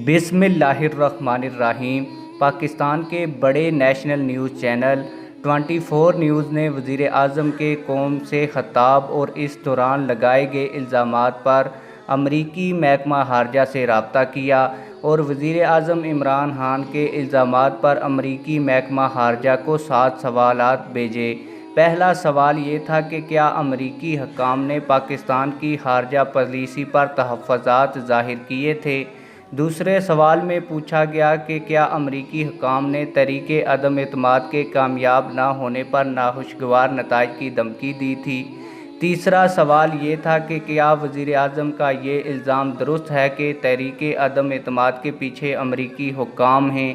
बिस्मिल्लाहिर्रहमानिर्रहीम। पाकिस्तान के बड़े नेशनल न्यूज़ चैनल 24 न्यूज़ ने वज़ीर आज़म के कौम से ख़िताब और इस दौरान लगाए गए इल्ज़ामात पर अमरीकी महकमा ख़ारजा से रब्ता किया और वज़ीर आज़म इमरान खान के इल्ज़ामात पर अमरीकी महकमा ख़ारजा को 7 सवालात भेजे। पहला सवाल ये था कि क्या अमरीकी हकाम ने पाकिस्तान की ख़ारजा पॉलिसी पर तहफ़्फ़ुज़ात ज़ाहिर किए थे। दूसरे सवाल में पूछा गया कि क्या अमरीकी हुकाम ने तहरीक अदम एतमाद के कामयाब न होने पर नाखुशगवार नताइज की धमकी दी थी। तीसरा सवाल ये था कि क्या वज़ीर आज़म का ये इल्ज़ाम दुरुस्त है कि तहरीक अदम एतमाद के पीछे अमरीकी हुकाम हैं।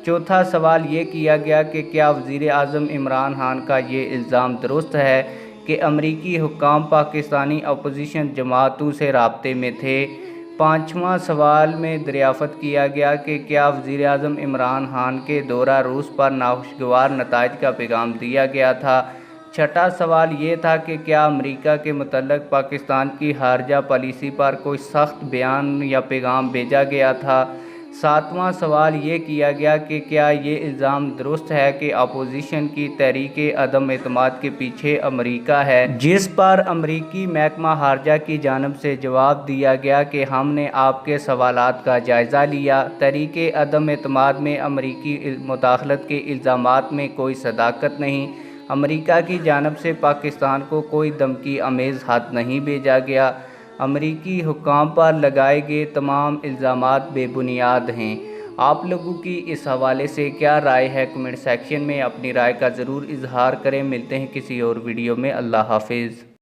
चौथा सवाल ये किया गया कि क्या वज़ीर आज़म इमरान खान का ये इल्ज़ाम दुरुस्त है कि अमरीकी हुकाम पाकिस्तानी अपोजिशन जमातों से राब्ते में थे। पाँचवां सवाल में दरियाफ़त किया गया कि क्या वज़ीर आज़म इमरान खान के दौरा रूस पर नाखुशगवार नताइज का पैगाम दिया गया था। छठा सवाल ये था कि क्या अमेरिका के मुतल्लिक़ पाकिस्तान की ख़ारजा पॉलिसी पर कोई सख्त बयान या पैगाम भेजा गया था। सातवां सवाल ये किया गया कि क्या ये इल्ज़ाम दुरुस्त है कि अपोजिशन की तहरीक अदम एतमाद के पीछे अमेरिका है, जिस पर अमरीकी महकमा ख़ारजा की जानिब से जवाब दिया गया कि हमने आपके सवालात का जायज़ा लिया। तहरीक अदम एतमाद में अमरीकी मुदाखलत के इल्ज़ामात में कोई सदाकत नहीं। अमेरिका की जानिब से पाकिस्तान को कोई धमकी आमेज़ ख़त नहीं भेजा गया। अमरीकी हुकाम पर लगाए गए तमाम इल्ज़ामात बेबुनियाद हैं। आप लोगों की इस हवाले से क्या राय है? कमेंट सेक्शन में अपनी राय का ज़रूर इजहार करें। मिलते हैं किसी और वीडियो में। अल्लाह हाफिज़।